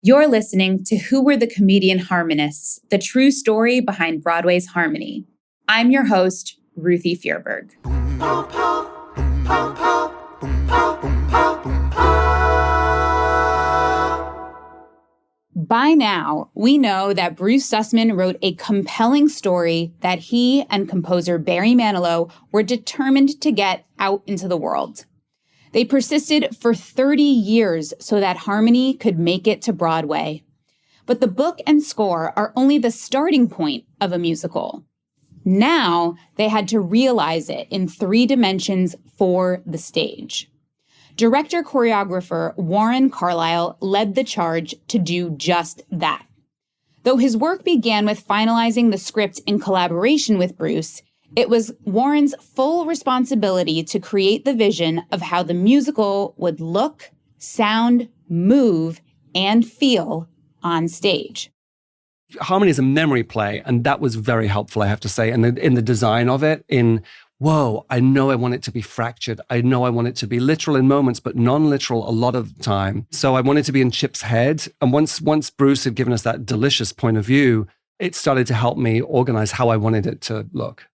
You're listening to Who Were the Comedian Harmonists, the true story behind Broadway's harmony. I'm your host, Ruthie Fierberg. By now, we know that Bruce Sussman wrote a compelling story that he and composer Barry Manilow were determined to get out into the world. They persisted for 30 years so that harmony could make it to Broadway. But the book and score are only the starting point of a musical. Now, they had to realize it in 3 dimensions for the stage. Director-choreographer Warren Carlyle led the charge to do just that. Though his work began with finalizing the script in collaboration with Bruce, it was Warren's full responsibility to create the vision of how the musical would look, sound, move, and feel on stage. Harmony is a memory play, and that was very helpful, I have to say, in the design of it, whoa, I know I want it to be fractured. I know I want it to be literal in moments, but non-literal a lot of the time. So I wanted to be in Chip's head. And once Bruce had given us that delicious point of view, it started to help me organize how I wanted it to look.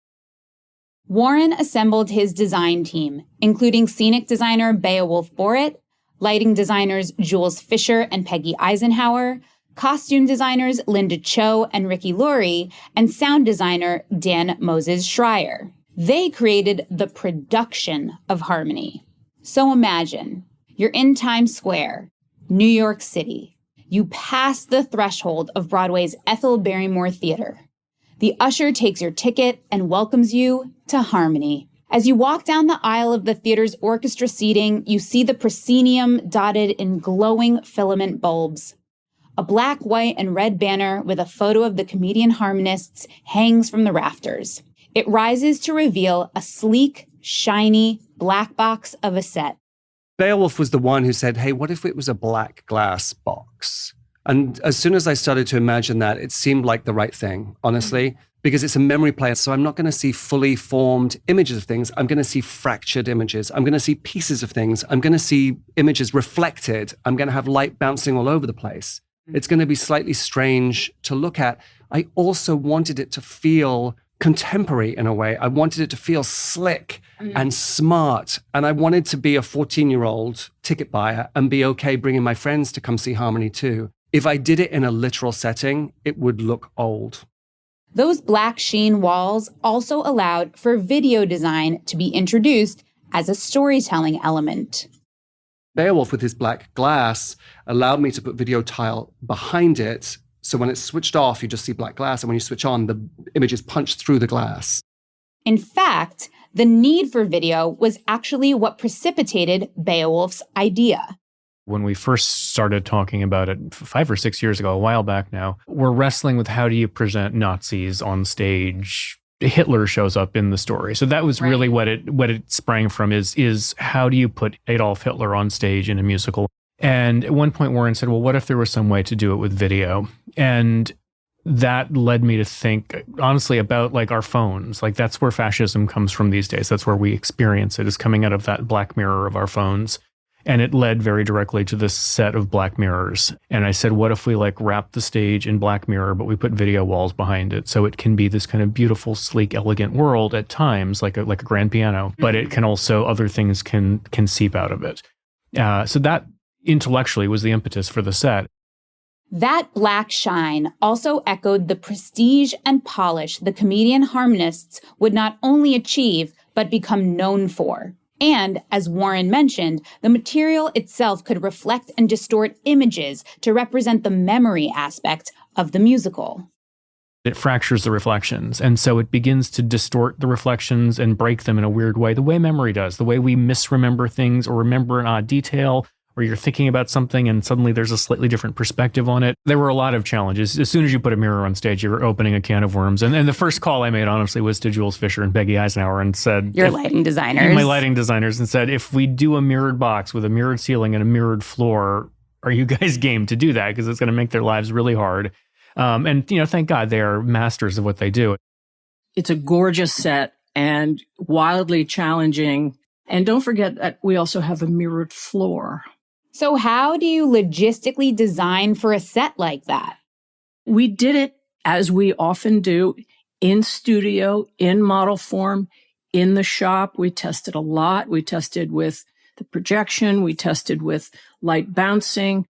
Warren assembled his design team, including scenic designer Beowulf Boritt, lighting designers Jules Fisher and Peggy Eisenhauer, costume designers Linda Cho and Ricky Lurie, and sound designer Moses Schreier. They created the production of harmony. So imagine, you're in Times Square, New York City. You pass the threshold of Broadway's Ethel Barrymore Theater. The usher takes your ticket and welcomes you to Harmony. As you walk down the aisle of the theater's orchestra seating, you see the proscenium dotted in glowing filament bulbs. A black, white, and red banner with a photo of the Comedian Harmonists hangs from the rafters. It rises to reveal a sleek, shiny, black box of a set. Beowulf was the one who said, hey, what if it was a black glass box? And as soon as I started to imagine that, it seemed like the right thing, honestly, because it's a memory play. So I'm not going to see fully formed images of things. I'm going to see fractured images. I'm going to see pieces of things. I'm going to see images reflected. I'm going to have light bouncing all over the place. It's going to be slightly strange to look at. I also wanted it to feel contemporary in a way. I wanted it to feel slick and smart. And I wanted to be a 14-year-old ticket buyer and be okay bringing my friends to come see Harmony too. If I did it in a literal setting, it would look old. Those black sheen walls also allowed for video design to be introduced as a storytelling element. Beowulf, with his black glass, allowed me to put video tile behind it. So when it's switched off, you just see black glass. And when you switch on, the images punch through the glass. In fact, the need for video was actually what precipitated Beowulf's idea. When we first started talking about it 5 or 6 years ago, a while back now, we're wrestling with how do you present Nazis on stage. Hitler shows up in the story. So that was really what it sprang from is how do you put Adolf Hitler on stage in a musical? And at one point Warren said, well, what if there was some way to do it with video? And that led me to think, honestly, about like our phones. Like that's where fascism comes from these days. That's where we experience it, is coming out of that black mirror of our phones. And it led very directly to this set of black mirrors. And I said, what if we like wrap the stage in black mirror, but we put video walls behind it so it can be this kind of beautiful, sleek, elegant world at times, like a grand piano, but it can also, other things can seep out of it. So that intellectually was the impetus for the set. That black shine also echoed the prestige and polish the Comedian Harmonists would not only achieve, but become known for. And, as Warren mentioned, the material itself could reflect and distort images to represent the memory aspect of the musical. It fractures the reflections, and so it begins to distort the reflections and break them in a weird way, the way memory does, the way we misremember things or remember an odd detail, or you're thinking about something and suddenly there's a slightly different perspective on it. There were a lot of challenges. As soon as you put a mirror on stage, you're opening a can of worms. And the first call I made, honestly, was to Jules Fisher and Peggy Eisenhauer and said... Your lighting designers. My lighting designers, and said, if we do a mirrored box with a mirrored ceiling and a mirrored floor, are you guys game to do that? Because it's going to make their lives really hard. And, thank God they are masters of what they do. It's a gorgeous set and wildly challenging. And don't forget that we also have a mirrored floor. So how do you logistically design for a set like that? We did it, as we often do, in studio, in model form, in the shop. We tested a lot. We tested with the projection. We tested with light bouncing.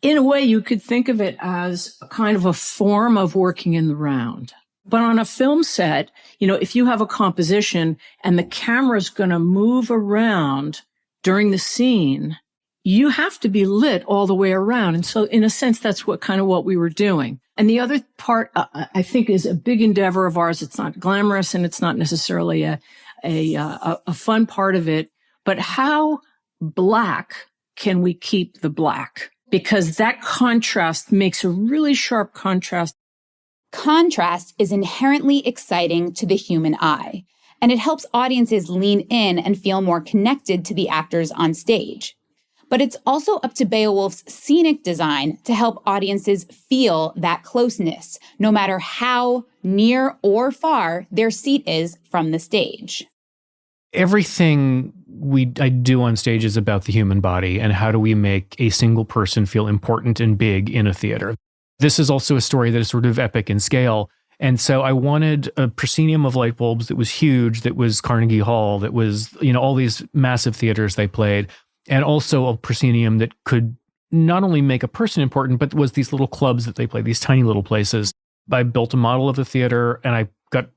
In a way, you could think of it as a kind of a form of working in the round. But on a film set, if you have a composition and the camera's going to move around during the scene, you have to be lit all the way around. And so in a sense, that's what we were doing. And the other part, I think, is a big endeavor of ours. It's not glamorous and it's not necessarily a fun part of it, but how black can we keep the black? Because that contrast makes a really sharp contrast. Contrast is inherently exciting to the human eye, and it helps audiences lean in and feel more connected to the actors on stage. But it's also up to Beowulf's scenic design to help audiences feel that closeness, no matter how near or far their seat is from the stage. Everything I do on stage is about the human body and how do we make a single person feel important and big in a theater. This is also a story that is sort of epic in scale. And so I wanted a proscenium of light bulbs that was huge, that was Carnegie Hall, that was, all these massive theaters they played, and also a proscenium that could not only make a person important, but was these little clubs that they played, these tiny little places. I built a model of the theater and I got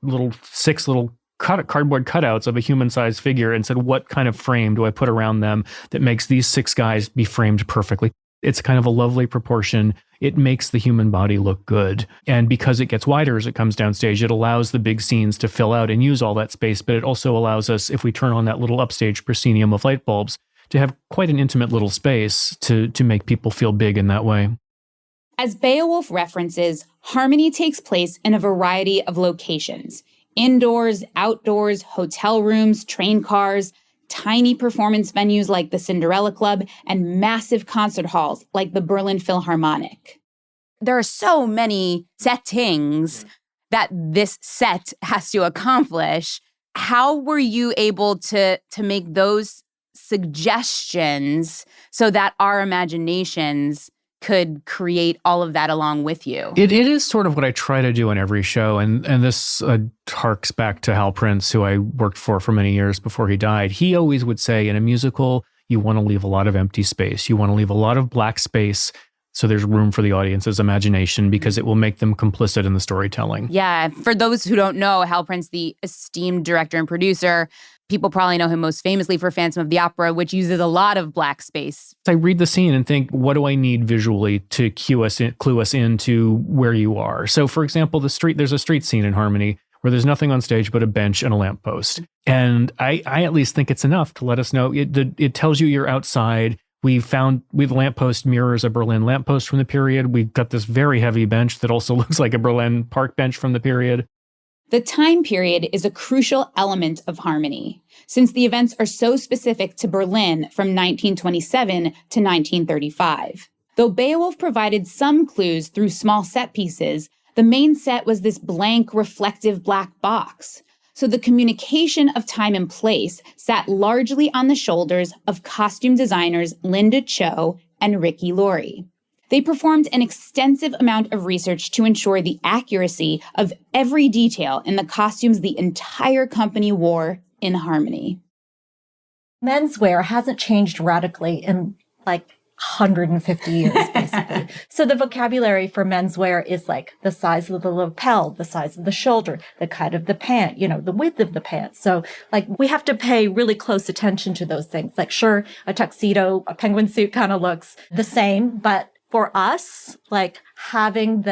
six little cardboard cutouts of a human-sized figure and said, what kind of frame do I put around them that makes these six guys be framed perfectly? It's kind of a lovely proportion. It makes the human body look good. And because it gets wider as it comes downstage, it allows the big scenes to fill out and use all that space. But it also allows us, if we turn on that little upstage proscenium of light bulbs, to have quite an intimate little space to make people feel big in that way. As Beowulf references, harmony takes place in a variety of locations: indoors, outdoors, hotel rooms, train cars, tiny performance venues like the Cinderella Club, and massive concert halls like the Berlin Philharmonic. There are so many settings that this set has to accomplish. How were you able to make those suggestions so that our imaginations could create all of that along with you? It is sort of what I try to do in every show. And this harks back to Hal Prince, who I worked for many years before he died. He always would say, in a musical, you want to leave a lot of empty space. You want to leave a lot of black space so there's room for the audience's imagination, because it will make them complicit in the storytelling. Yeah. For those who don't know, Hal Prince, the esteemed director and producer, people probably know him most famously for Phantom of the Opera, which uses a lot of black space. I read the scene and think, what do I need visually to clue us into where you are? So, for example, there's a street scene in Harmony where there's nothing on stage but a bench and a lamppost. And I at least think it's enough to let us know. It tells you you're outside. The lamppost mirrors a Berlin lamppost from the period. We've got this very heavy bench that also looks like a Berlin park bench from the period. The time period is a crucial element of Harmony, since the events are so specific to Berlin from 1927 to 1935. Though Beowulf provided some clues through small set pieces, the main set was this blank, reflective black box. So the communication of time and place sat largely on the shoulders of costume designers Linda Cho and Ricky Lurie. They performed an extensive amount of research to ensure the accuracy of every detail in the costumes the entire company wore in Harmony. Menswear hasn't changed radically in 150 years, basically. So the vocabulary for menswear is the size of the lapel, the size of the shoulder, the cut of the pant, the width of the pants. So we have to pay really close attention to those things. Sure, a tuxedo, a penguin suit kind of looks the same, but for us, having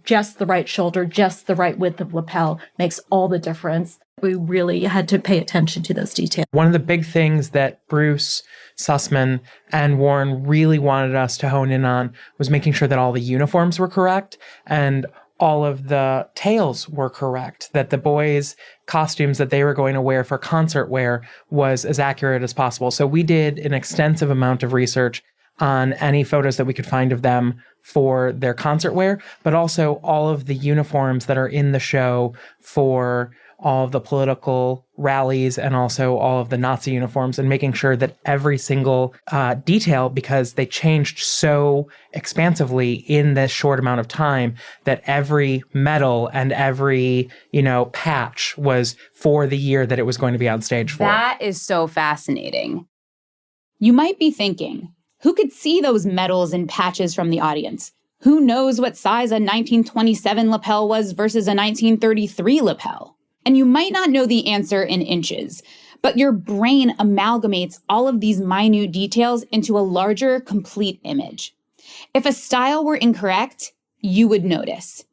just the right shoulder, just the right width of lapel makes all the difference. We really had to pay attention to those details. One of the big things that Bruce, Sussman, and Warren really wanted us to hone in on was making sure that all the uniforms were correct and all of the tails were correct, that the boys' costumes that they were going to wear for concert wear was as accurate as possible. So we did an extensive amount of research on any photos that we could find of them for their concert wear, but also all of the uniforms that are in the show for all of the political rallies and also all of the Nazi uniforms, and making sure that every single detail, because they changed so expansively in this short amount of time, that every medal and every, patch was for the year that it was going to be on stage for. That is so fascinating. You might be thinking, who could see those medals and patches from the audience? Who knows what size a 1927 lapel was versus a 1933 lapel? And you might not know the answer in inches, but your brain amalgamates all of these minute details into a larger, complete image. If a style were incorrect, you would notice.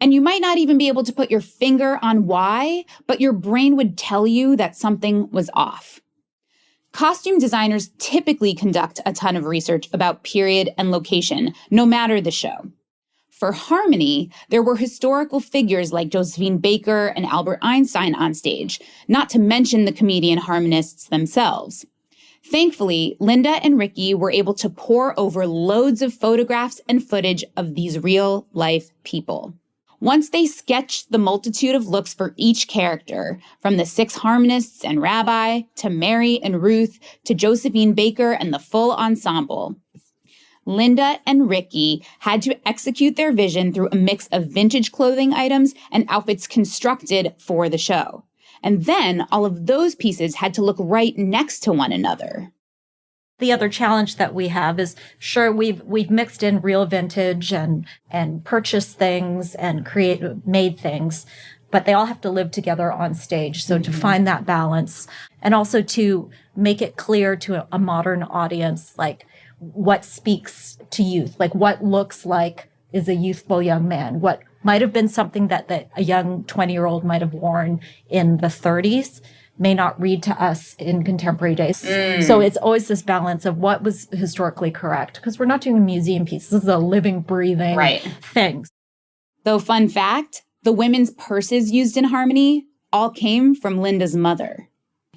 And you might not even be able to put your finger on why, but your brain would tell you that something was off. Costume designers typically conduct a ton of research about period and location, no matter the show. For Harmony, there were historical figures like Josephine Baker and Albert Einstein on stage, not to mention the comedian harmonists themselves. Thankfully, Linda and Ricky were able to pore over loads of photographs and footage of these real-life people. Once they sketched the multitude of looks for each character, from the 6 harmonists and Rabbi, to Mary and Ruth, to Josephine Baker and the full ensemble, Linda and Ricky had to execute their vision through a mix of vintage clothing items and outfits constructed for the show. And then all of those pieces had to look right next to one another. The other challenge that we have is, sure, we've mixed in real vintage and purchased things and made things, but they all have to live together on stage. So to find that balance, and also to make it clear to a modern audience, like what speaks to youth, like what looks like is a youthful young man, what might have been something that a young 20-year-old might have worn in the 30s. May not read to us in contemporary days. So it's always this balance of what was historically correct, because we're not doing a museum piece. This is a living, breathing thing. Though, fun fact, the women's purses used in Harmony all came from Linda's mother.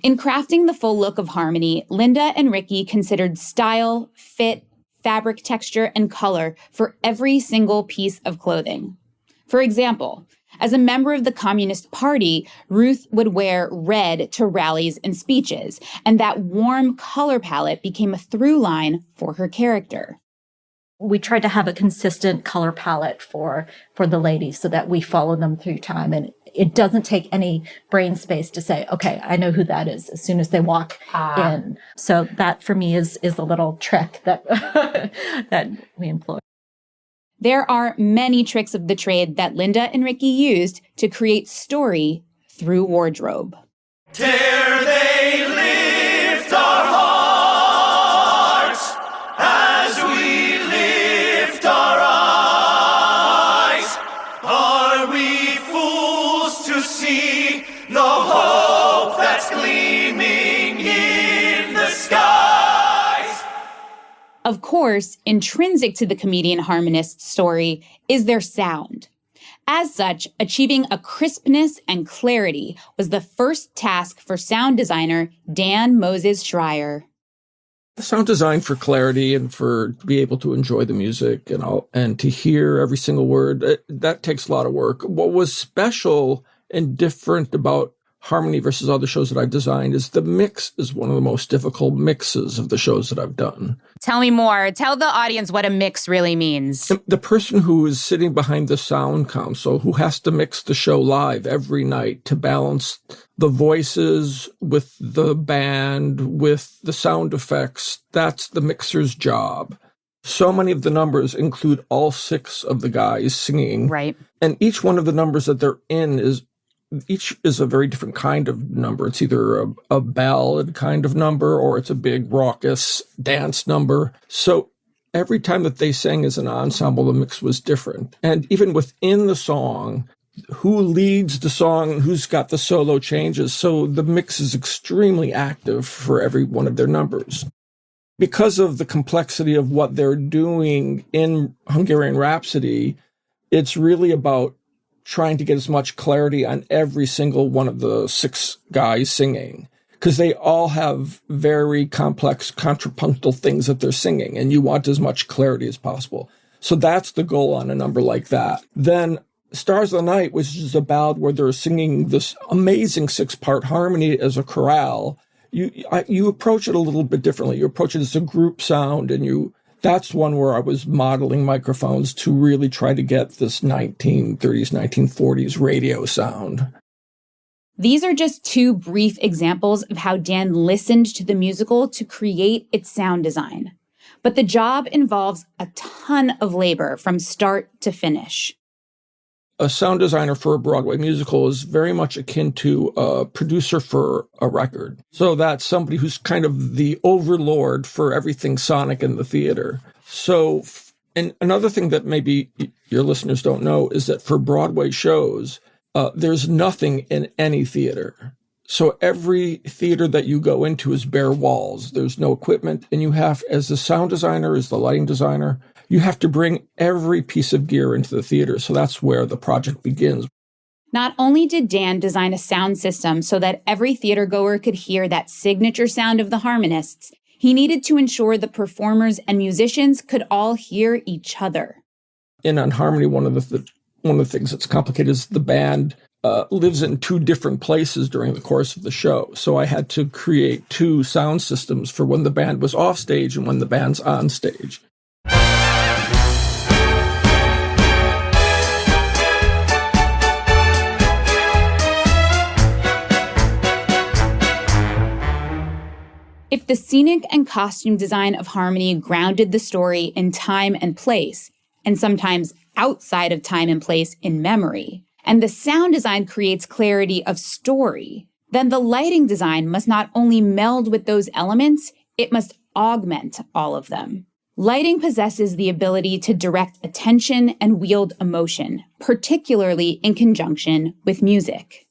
In crafting the full look of Harmony, Linda and Ricky considered style, fit, fabric texture, and color for every single piece of clothing. For example, as a member of the Communist Party, Ruth would wear red to rallies and speeches, and that warm color palette became a through line for her character. We tried to have a consistent color palette for the ladies so that we follow them through time. And it doesn't take any brain space to say, okay, I know who that is as soon as they walk in. So that for me is a little trick that that we employ. There are many tricks of the trade that Linda and Ricky used to create story through wardrobe. Dare they lift our hearts as we lift our eyes? Are we fools to see the hope that's gleaming in the skies? Of course, intrinsic to the Comedian Harmonists story is their sound. As such, achieving a crispness and clarity was the first task for sound designer Moses Schreier. The sound design for clarity and to be able to enjoy the music and to hear every single word, that takes a lot of work. What was special and different about Harmony versus other shows that I've designed is the mix is one of the most difficult mixes of the shows that I've done. Tell me more. Tell the audience what a mix really means. The person who is sitting behind the sound console, who has to mix the show live every night to balance the voices with the band, with the sound effects, that's the mixer's job. So many of the numbers include all 6 of the guys singing. Right. And each one of the numbers that they're in each is a very different kind of number. It's either a ballad kind of number or it's a big raucous dance number. So every time that they sang as an ensemble, the mix was different. And even within the song, who leads the song and who's got the solo changes. So the mix is extremely active for every one of their numbers. Because of the complexity of what they're doing in Hungarian Rhapsody, it's really about trying to get as much clarity on every single one of the 6 guys singing, because they all have very complex contrapuntal things that they're singing, and you want as much clarity as possible. So that's the goal on a number like that. Then Stars of the Night, which is a ballad where they're singing this amazing 6-part harmony as a chorale, you approach it a little bit differently. You approach it as a group sound, and that's one where I was modeling microphones to really try to get this 1930s, 1940s radio sound. These are just two brief examples of how Dan listened to the musical to create its sound design. But the job involves a ton of labor from start to finish. A sound designer for a Broadway musical is very much akin to a producer for a record. So that's somebody who's kind of the overlord for everything sonic in the theater. So, and another thing that maybe your listeners don't know is that for Broadway shows, there's nothing in any theater. So every theater that you go into is bare walls. There's no equipment. And you have, as the sound designer, as the lighting designer, you have to bring every piece of gear into the theater. So that's where the project begins. Not only did Dan design a sound system so that every theatergoer could hear that signature sound of the harmonists, he needed to ensure the performers and musicians could all hear each other. In On Harmony, one of the things that's complicated is the band lives in two different places during the course of the show. So I had to create two sound systems for when the band was off stage and when the band's on stage. If the scenic and costume design of Harmony grounded the story in time and place, and sometimes outside of time and place in memory, and the sound design creates clarity of story, then the lighting design must not only meld with those elements, it must augment all of them. Lighting possesses the ability to direct attention and wield emotion, particularly in conjunction with music.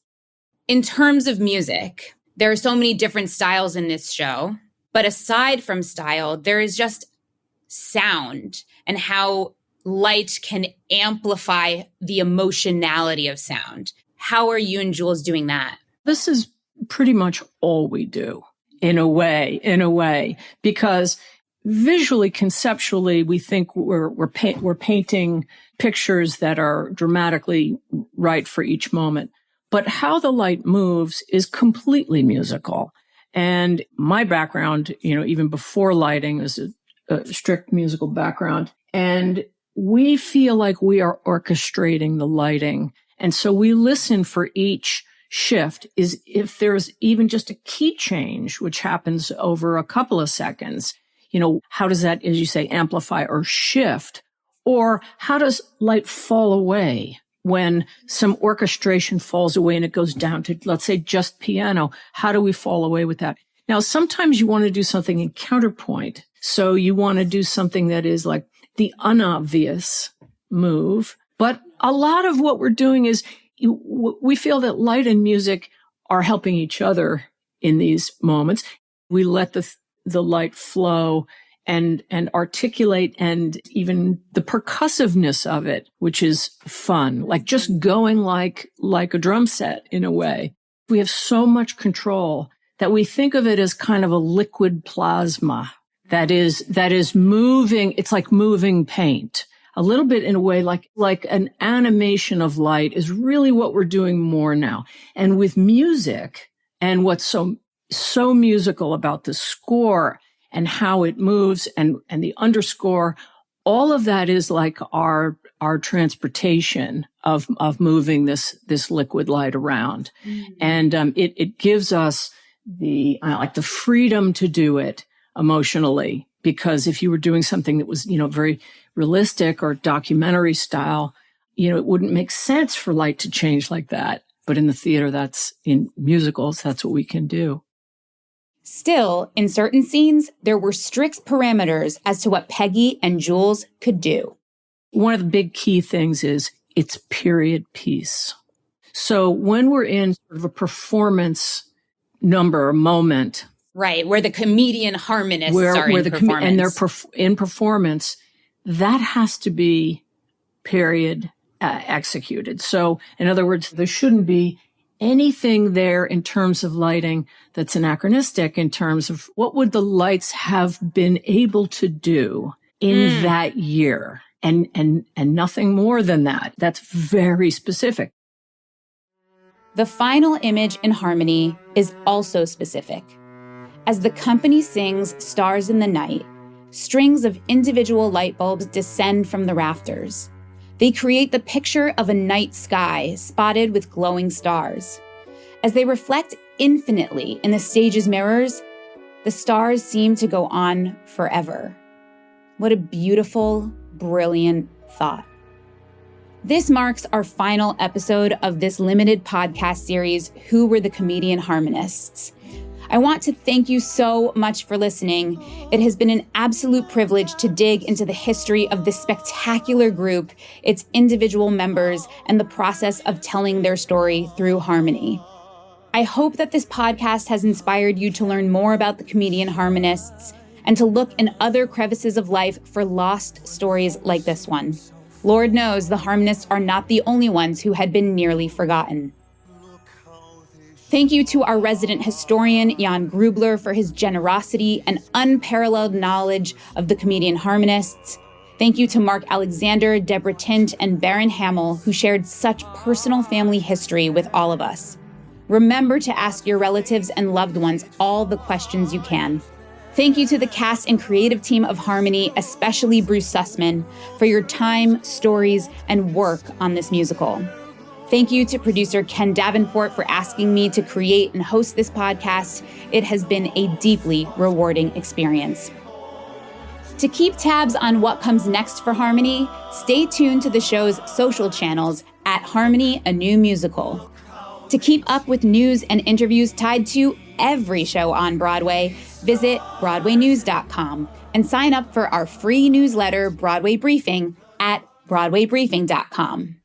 In terms of music, there are so many different styles in this show, but aside from style, there is just sound and how light can amplify the emotionality of sound. How are you and Jules doing that? This is pretty much all we do, in a way, because visually, conceptually, we think we're painting pictures that are dramatically right for each moment. But how the light moves is completely musical. And my background, even before lighting, is a strict musical background. And we feel like we are orchestrating the lighting. And so we listen for each shift. Is if there's even just a key change, which happens over a couple of seconds, how does that, as you say, amplify or shift? Or how does light fall away? When some orchestration falls away and it goes down to, let's say, just piano, how do we fall away with that? Now, sometimes you want to do something in counterpoint. So you want to do something that is like the unobvious move. But a lot of what we're doing is we feel that light and music are helping each other in these moments. We let the light flow and articulate, and even the percussiveness of it, which is fun, like just going like a drum set in a way. We have so much control that we think of it as kind of a liquid plasma that is moving. It's like moving paint. A little bit in a way like an animation of light is really what we're doing more now. And with music, and what's so musical about the score and how it moves and the underscore, all of that is like our transportation of moving this liquid light around. Mm-hmm. And it gives us the freedom to do it emotionally, because if you were doing something that was, very realistic or documentary style, it wouldn't make sense for light to change like that. But in the theater, in musicals, that's what we can do. Still, in certain scenes, there were strict parameters as to what Peggy and Jules could do. One of the big key things is it's period piece. So when we're in sort of a performance number, moment. Right, where the comedian harmonists are in performance. And they're in performance, that has to be period executed. So, in other words, there shouldn't be anything there in terms of lighting that's anachronistic in terms of what would the lights have been able to do in that year. and nothing more than that. That's very specific. The final image in Harmony is also specific. As the company sings Stars in the Night, strings of individual light bulbs descend from the rafters. They create the picture of a night sky spotted with glowing stars. As they reflect infinitely in the stage's mirrors, the stars seem to go on forever. What a beautiful, brilliant thought. This marks our final episode of this limited podcast series, Who Were the Comedian Harmonists? I want to thank you so much for listening. It has been an absolute privilege to dig into the history of this spectacular group, its individual members, and the process of telling their story through harmony. I hope that this podcast has inspired you to learn more about the Comedian Harmonists and to look in other crevices of life for lost stories like this one. Lord knows the harmonists are not the only ones who had been nearly forgotten. Thank you to our resident historian, Jan Grubler, for his generosity and unparalleled knowledge of the Comedian Harmonists. Thank you to Mark Alexander, Deborah Tint, and Baron Hamill, who shared such personal family history with all of us. Remember to ask your relatives and loved ones all the questions you can. Thank you to the cast and creative team of Harmony, especially Bruce Sussman, for your time, stories, and work on this musical. Thank you to producer Ken Davenport for asking me to create and host this podcast. It has been a deeply rewarding experience. To keep tabs on what comes next for Harmony, stay tuned to the show's social channels at Harmony, a New Musical. To keep up with news and interviews tied to every show on Broadway, visit BroadwayNews.com and sign up for our free newsletter, Broadway Briefing, at BroadwayBriefing.com.